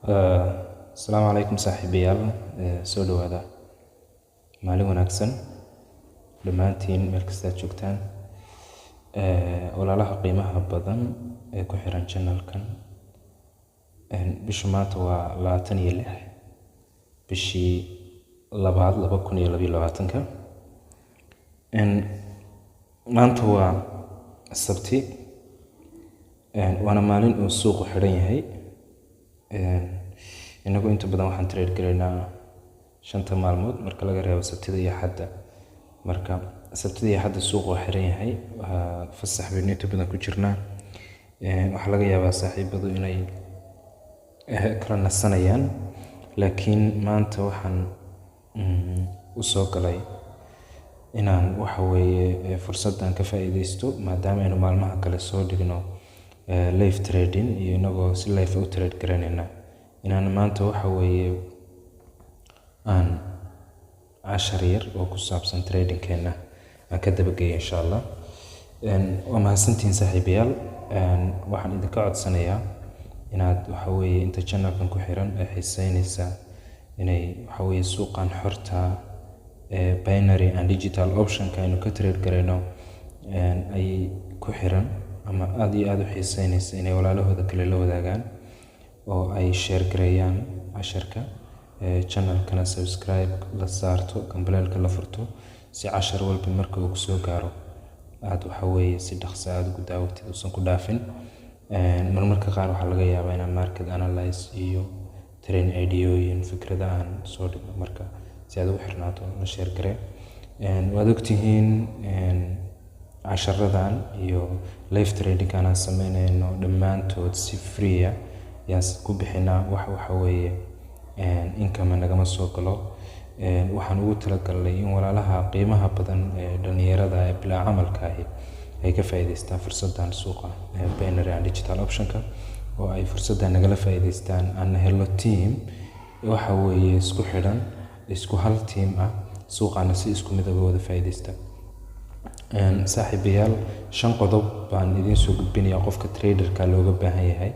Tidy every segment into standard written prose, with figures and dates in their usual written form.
Asalaamu calaykum saaxiibayaal, soo dhawaada. Maalin wanaagsan dhammaantiin meel kasta aad joogtaan. Walaalaha qiimaha badan ee ku xiran channelkan. Bisha maanta waa 26 bishii labaad 2022. Maanta waa Sabti, waana maalin uu suuqu xiran yahay. Inagu inta badan waxaan trade garaynaa 5 maalmood marka laga reebo Sabtida iyo Axadda. Marka Sabtida iyo Axadda suuqu waa xiran yahay, fasax baynu inta badan ku jirnaa. Waxaa laga yaabaa saaxiibadu inay kala nasanayaan, laakiin maanta waxaan u soo galay inaan fursaddan ka faa'iidaysto maadaama aynu maalmaha kale soo dhigno live trading iyo inagoo si live u trade garanayna. Inaan maanta aan cashar yar oo ku saabsan tradingkeena aan ka dabageeyo insha Allah. Waa mahadsantihiin saaxiibayaal. Waxaan idinka codsanayaa inaad inta channelkan ku xiran ay xiisaynaysaa inay suuqan xorta binary and digital option-ka aynu ka trade garayno ay ku xiran ama aad iyo aad u xiisaynaysa inay walaalahooda kale la wadaagaan oo ay share gareeyaan casharka, channelkana subscribe la saarto, gambaleelka la furto si cashar walba marka uu soo gaaro aad si dhaqso ah ugu daawatid uusan ku dhaafin. Marmarka qaar waxaa laga yaabaa inaan market analyze iyo trend idea-yooyin fikrada aan soo dhigno, marka si aad ugu xirnaato la share garee. Waad ogtihiin casharadan iyo live trading aan sameynayno dhammaantood si free ah yaan ku bixinaa. Income nagama soo galo. Waxaan ugu talagalnay in walaalaha qiimaha badan ee dhalinyarada ee bilaa camalka ahi ay ka faa'iidaystaan fursaddan suuqa binary and digital option-ka, oo ay fursaddan nagala faa'iidaystaan. Aan helno team isku xidhan, isku hal team ah, suuqana si isku mid ah wada faa'iidaysta. Saaxiibayaal, 5 qodob baan idin soo gudbinayaa qofka traderka looga baahan yahay.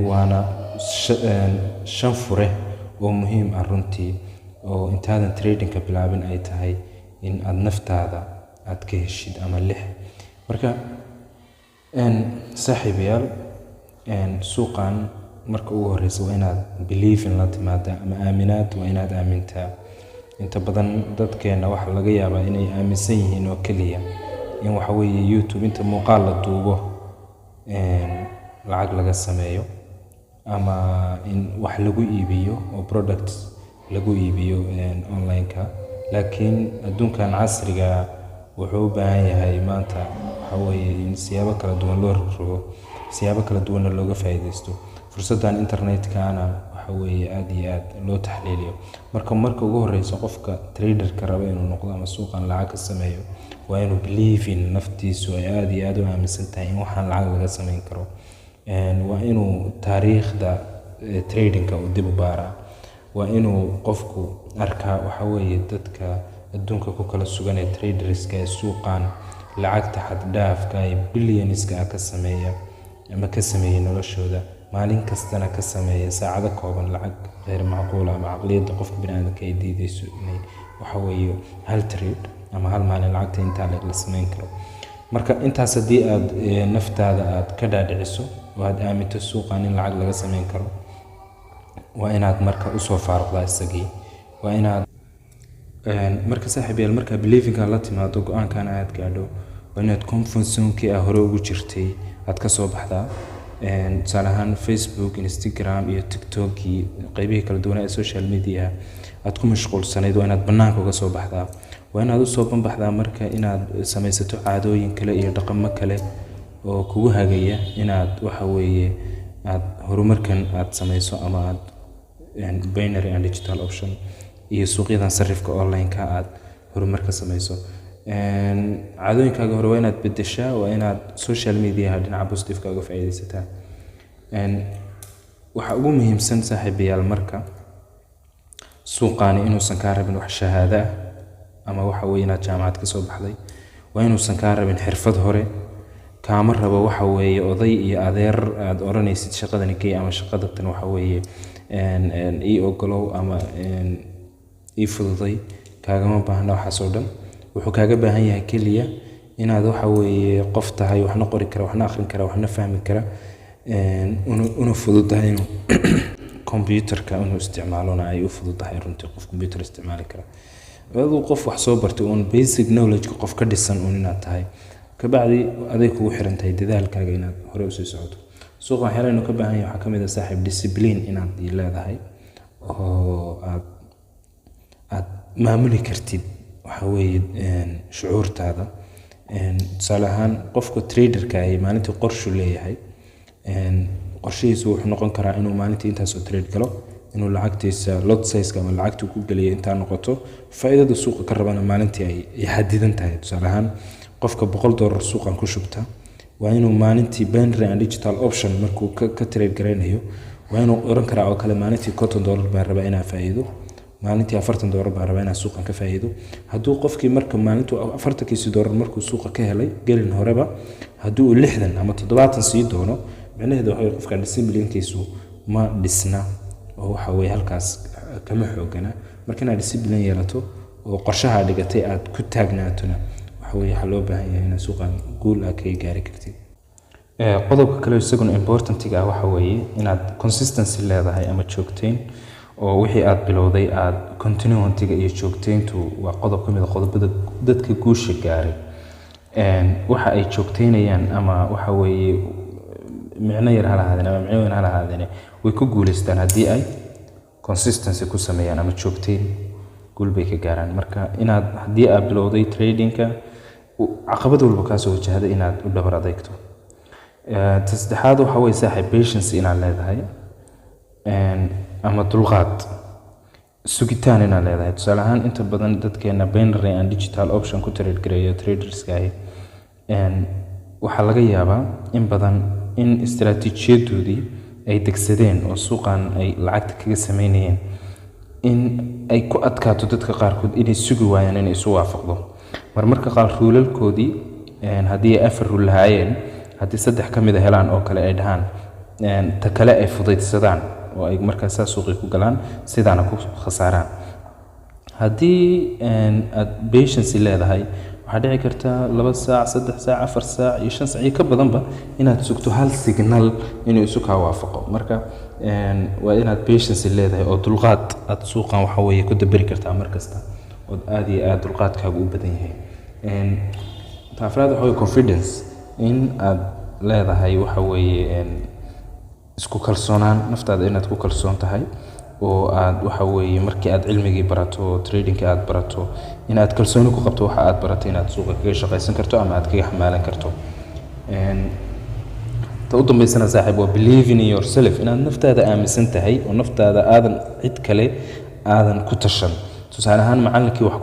Waana 5 fure oo muhiim ah runtii, oo intaadan tradingka bilaabin ay tahay in aad naftaada aad ka heshid ama 6. Marka saaxiibayaal, suuqan marka ugu horeysa waa inaad believe la timaada ama aaminaad waa inaad aamintaa. Inta badan dadkeena waxa laga yaabaa inay aaminsan yihiin oo kaliya in YouTube inta muuqaal la duubo lacag laga sameeyo ama in wax lagu iibiyo oo products lagu iibiyo online-ka. Laakiin adduunkan casriga wuxuu u baahan yahay maanta in siyaabo kala duwan loo rogo, siyaabo kala duwan looga faa'iidaysto. Fursaddan internet-kana aad iyo aad loo taxliiliyo. Marka ugu horeysa qofka trader-ka raba inuu noqdo ama suuqan lacag ka sameeyo waa inuu believe in naftiisu ay aad iyo aad u aaminsan tahay in waxaan lacag laga sameyn karo. Waa inuu taariikhda trading-ka u dib u baaraa. Waa inuu qofku arkaa dadka adduunka ku kala sugan ee traders-ka ee suuqan lacagta xad dhaafka ay billions-ka ka sameeya ama ka sameeyay noloshooda, maalin kastana ka sameeya saacado kooban lacag غير macquul ah ama caqliyadda qofka bini'aadamka ay diidayso inay hal trade ama hal maalin lacagta intaa la sameyn karo. Marka intaas haddii aad naftaada aad ka dhaadhiciso oo aad aaminto suuqan in lacag laga sameyn karo, waa inaad marka u soo faaruqdaa isagii. waa inaad marka saaxiibayaal, marka believing-ka la timaado go'aankan aad gaadho, waa inaad comfort zone-kii hore ugu jirtay aad ka soo baxdaa. Tusaale ahaan Facebook, Instagram iyo TikTok iyo qaybihii kala duwan ee social media aad ku mashquulsanayd waa inaad bannaanka uga soo baxdaa. Waa inaad u soo banbaxdaa marka inaad samaysato caadooyin kale iyo dhaqamo kale oo kugu hagaya inaad aad horumarkan aad samayso ama aad binary and digital option iyo suuqyadan sarifka online-ka aad horumar ka samayso. Caadooyinkaaga hore waa inaad beddeshaa, waa inaad social media dhinaca positive-ka uga faa'iidaysataa. Waxa ugu muhiimsan saaxiibayaal, marka suuqani inuusan kaa rabin wax shahaado ah ama inaad jaamacad ka soo baxday. Waa inuusan kaa rabin xirfad hore, kaama rabo waxa weeye oday iyo adeer aad oranaysid shaqadani kay ama shaqadatan waxa weeye ii ogolow ama ii fududay kaagama baahna waxaas oo dhan. wuxuu kaaga baahan yahay keliya inaad waxa weeye qof tahay waxna qori kara waxna akhrin kara waxna fahmi kara una fududahay inuu computerka inuu isticmaalona ay u fududahay runtii qof computer isticmaali kara. aduu qof wax soo bartay un basic knowledge qof ka dhisan inaad tahay kabacdi aday kugu xiran tahay dadaalkaaga inaad hore u sii socoto. suuqa waxyaalaha ka baahan yahay waxaa ka mid ah saaxiib discipline inaad leedahay oo aad maamuli kartid waxa weeye shucuurtaada. tusaale ahaan qofka traderka ay maalintii qorshu leeyahay qorshihiisu wuxuu noqon karaa inuu maalintii intaas oo trade galo inuu lacagtiisa lot size ama lacagtu ku galiyo inta noqoto faa'iidada suuqa ka rabana maalintii ay xadidan tahay. tusaale ahaan qofka $100 suuqan ku shubta waa inuu maalintii binary and digital option markuu ka trade garanayo waa inuu oran karaa oo kale maalintii $50 baan rabaa inaan faa'iido maalintii $40 baan rabaa inaan suuqan ka faa'iido. hadduu qofkii marka maalintuu $40 markuu suuqa ka helay gelin horeba hadduu 60 ama 70 sii doono macnaheedu waxa qofka discipline-kiisu ma dhisna oo waxa weeye halkaas kama xoogana. marka inaad discipline yeelato oo qorshaha dhigatay aad ku taagnaatona waxa weeye waxa loo baahan yahay inaad suuqan guul ka gaari kartid. qodobka kale isaguna important-ga waxa weeye inaad consistency leedahay ama joogteyn oo wixii aad bilowday aad continuity-ga iyo joogteyntu waa qodob ka mid ah qodobada dadka guusha gaaray. waxa ay joogteynayaan ama waxa weeye micno yar halahaadeen ama micno weyn halahaadeen way ku guuleystaan haddii ay consistency ku sameeyaan ama joogteyn guul bay ka gaaraan. marka inaad haddii aad bilowday trading-ka caqabad walba ka soo wajahda inaad u dhabar adeegto. saddexaad waxa weeye saaxiib patience inaad leedahay ama dulqaad sugitaan inaad leedahay. tusaale ahaan inta badan dadkeena binary and digital option ku trade gareeyo traderska ahi waxaa laga yaabaa in badan in istiraatiijiyadoodii ay degsadeen oo suuqan ay lacagta kaga sameynayeen in ay ku adkaato dadka qaarkood inay sugi waayaan inay isu waafaqdo. marmarka qaar ruulalkoodii haddii ay 4 ruul lahaayeen haddii 3 ka mid ah helaan oo kale ay dhahaan ta kale ay fudaydsadaan oo ay markaas suuqi ku galaan sidaana ku khasaaraan. haddii aad patience leedahay waxaa dhici karta 2 saac 3 saac 4 saac iyo 5 saac ka badanba inaad sugto hal signal inuu isu ka waafaqo. marka waa inaad patience leedahay oo dulqaad aad suuqan waxa weeye ku dabari kartaa markasta oo aad iyo aad dulqaadkaagu u badan yahay. taafraad waxa weeye confidence in aad leedahay waxa weeye isku kalsoonaan naftaada inaad ku kalsoon tahay oo aad waxa weeye markii aad cilmigii barato trading aad barato inaad kalsooni ku qabto waxa aad baratay inaad suuqa kaga shaqaysan karto ama aad kaga xamaalan karto. ta u dambeysana saaxiib waa believe in yourself inaad naftaada aaminsan tahay oo naftaada aadan cid kale aadan ku tashan. tusaale ahaan macallinkii wax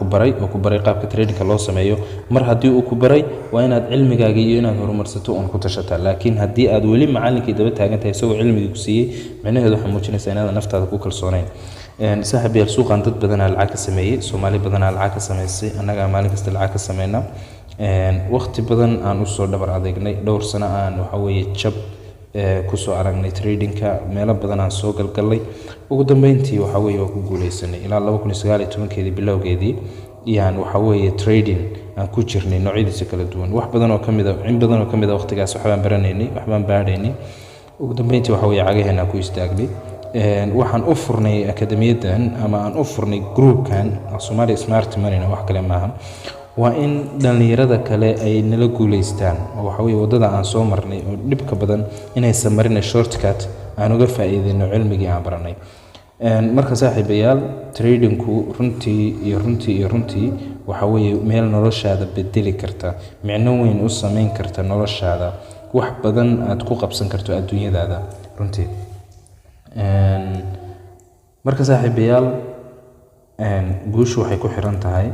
ku baray qaabka trading loo sameeyo mar haddii uu ku baray waa inaad cilmigaaga iyo inaad horumarsato oo ku tashataa. laakiin haddii aad weli macallinkii daba taagan tahay isagoo cilmiga ku siiyay macnaheedu waxa muujinaysaa inaad naftaada ku kalsoonayn. saaxiib yar suuqan dad badan lacag ka sameeyay Soomaali badan lacag ka sameysay annaga maalin kasta lacag ka sameeyna waqti badan aan u soo dhabar adeegnay dhowr sano aan waxa weeye jab ku soo aragnay trading-ka meelo badan aan soo galgalay ugu dambeyntii waxa weeye waa ku guuleysanay ilaa 2019 bilowgeedii iyaan waxa weeye trading aan ku jirnay noocyadiisa kala duwan wax badan oo kamid ah waqtigaas waxbaan baranaynay waxbaan baadhaynay ugu dambeyntii waxa weeye cagaheena ku istaagnay. waxaan u furnay akademiyadan ama aan u furnay groupkan Somali Smart Money wax kale maaha waa in dhalinyarada kale ay nala guuleystaan oo waxa weeye wadada aan soo marnay oo dhibka badan inay samarina shortcut aan uga faa'iideyno cilmigii aan baranay. marka saaxiibayaal trading-ku runtii waxa weeye meel noloshaada bedeli karta micno weyn u sameyn karta noloshaada wax badan aad ku qabsan karto adduunyadaada runtii. marka saaxiibayaal guushu waxay ku xiran tahay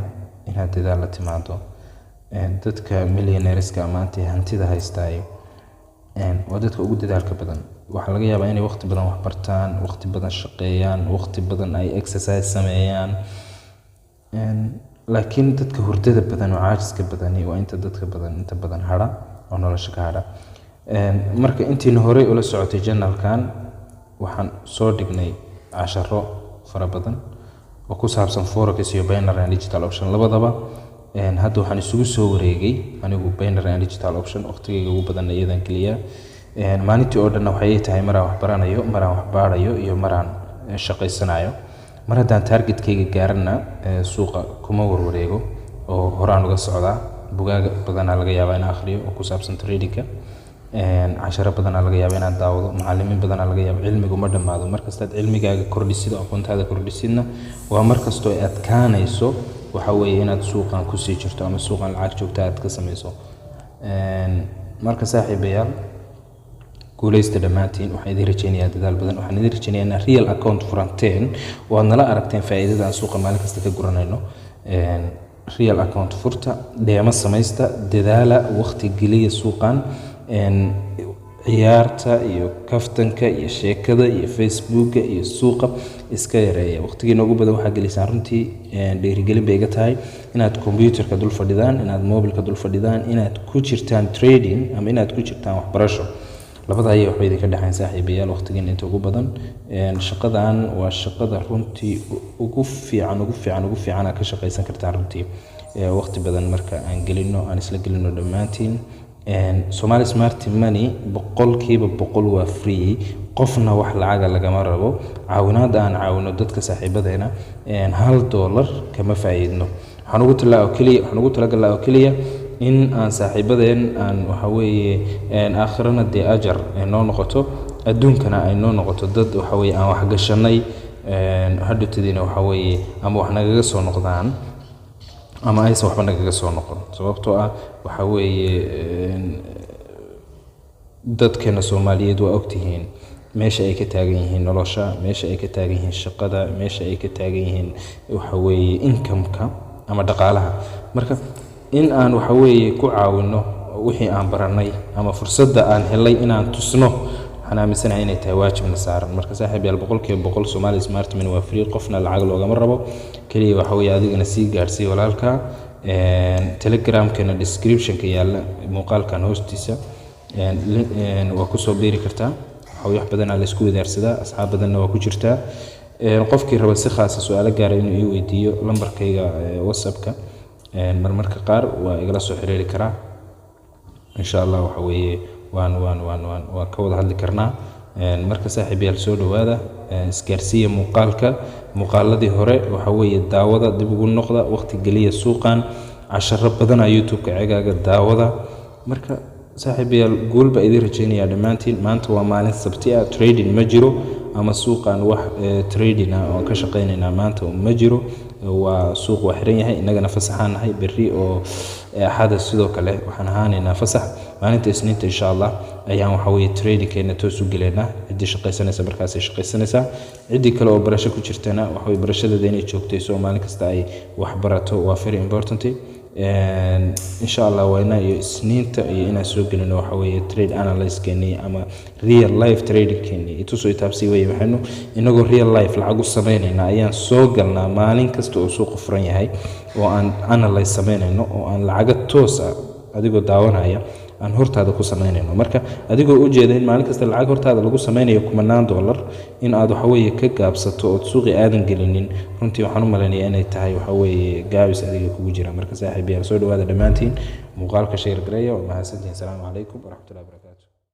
inaad dadaal la timaado. dadka millionaires-ka maanta hantida haystay waa dadka ugu dadaalka badan. waxaa laga yaabaa inay waqti badan wax bartaan waqti badan shaqeeyaan waqti badan ay exercise sameeyaan laakiin dadka hurdada badan oo caajiska badan waa inta badan hara oo nolosha ka hadha marka intiina horey ula socotay channelkan waxaan soo dhignay casharo fara badan oo ku saabsan forex iyo binary and digital option labadaba hadda waxaan isugu soo wareegay anigu binary and digital option waqtigayga ugu badan iyadan kaliya maalintii oo dhan waxay tahay maraan wax baranayo maraan wax baarayo iyo maraan shaqaysanayo mar haddaan targetkayga gaarana suuqa kuma warwareego oo horaan uga socdaa bugaag badan laga yaabaa in akhriyo oo ku saabsan tradingka casharo badan laga yaabaa inaan daawado macallimiin badan laga yaabaa cilmigu ma dhamaado markasta cilmigaaga kordhisido aqoontaada kordhisidna waa markasta oo aad kaanayso waxa weeye inaad suuqan ku sii jirto ama suuqan lacag joogta aad ka samayso marka saaxiibayaal guuleysta dhamaantiin waxaan idin rajaynayaa dadaal badan waxaan idin rajaynayaa in real account furanteen oo aad nala aragteen faa'iidada aan suuqa maalin kasta ka guranayno real account furta deema samaysta dadaala waqti geliya suuqan ciyaarta iyo kaftanka iyo sheekada iyo facebooka iyo suuqa iska yareeya waqtigiina ugu badan waxaa gelisaan runtii dhiirigelin bay iga tahay inaad computerka dul fadhidaan inaad mobilka dul fadhidaan inaad ku jirtaan trading ama inaad ku jirtaan waxbarasho labada ayay waxba idinka dhexayn saaxiibayaal waqtigiina inta ugu badan shaqadan waa shaqada runtii ugu fiican aad ka shaqaysan kartaan runtii waqti badan marka aan gelino aan isla gelino dhammaantiin Somali Smart Money boqolkiiba boqol waa free qofna wax lacag lagama rabo caawinaad aan caawino dadka saaxiibadeena $1 kama faa'iidno waxaan ugu talagalaa oo kaliya in aan saaxiibadeen aan waxa weeye aakhirana dee ajar noo noqoto adduunkana ay noo noqoto dad waxa weeye aan wax gashanay hadhutadiina waxa weeye ama wax nagaga soo noqdaan ama aysan waxba nagaga soo noqon sababtoo ah waxa weeye dadkeena Soomaaliyeed waa ogtihiin meesha ay ka taagan yihiin nolosha meesha ay ka taagan yihiin shaqada meesha ay ka taagan yihiin waxa weeye income-ka ama dhaqaalaha marka in aan waxa weeye ku caawino wixii aan baranay ama fursadda aan helay inaan tusno waxaan aaminsanahay inay tahay waajibna saaran marka saaxiibayaal boqolkiiba boqol Somali Smart Money waa free qofna lacag loogama rabo kaliya waxa weeye adigana sii gaarsii walaalka telegramkana descriptionka yaala muuqaalkan hoostiisa waa ku soo beeri kartaa wax badan la isku wadaarsadaa asxaab badanna waa ku jirtaa qofkii raba si khaas ah su'aalo gaar ah inuu ii weydiiyo lambarkayga WhatsApp-ka marmarka qaar waa igala soo xiriiri karaa insha Allah waxa weeye waan ka wada hadli karnaa marka saaxiibayaal soo dhawaada isgaarsiya muuqaaladii hore waxa weeye daawada dib ugu noqda waqti geliya suuqan casharo badan YouTube-ka cigaaga daawada marka saaxiibayaal guul baa idin rajaynayaa dhammaantiin maanta waa maalin sabti ah trading ma jiro ama suuqan wax trading ah oo ka shaqeynayna maanta ma jiro waa suuq waa xiran yahay inagana fasaxaanahay berri oo axada sidoo kale waxaan ahaanaynaa fasax maalinta isniinta insha Allah ayaan waxa weeye tradingkeena toos u galeynaa cidii shaqaysanaysa markaas ay shaqaysanaysaa cidii kale oo barasho ku jirtana waxa weeye barashadeeda inay joogtayso maalin kasta ay wax barato waa very important insha Allah wayna iyo isniinta iyo inaan soo gelino waxa weeye trade analysis keeni ama real life trading keeni ito soo taabsi way waxaanu inagoo real life lacag u sameynayna ayaan soo galnaa maalin kasta oo suuq furan yahay oo aan analyze sameynayno oo aan lacag toos ah adigoo daawanaya aan hortaada ku sameynayno marka adigoo u jeeda in maalin kasta lacag hortaada lagu sameynayo $10 in aad waxa weeye ka gaabsato oo suuqi aadan gelinin runtii waxaan u maleynayaa inay tahay waxa weeye gaabis adiga kugu jira marka saaxiibayaal soo dhawaada dhamaantiin muuqaalka share gareeyo mahadsantiin salaamu calaykum waraxmatullaahi wabarakaatuh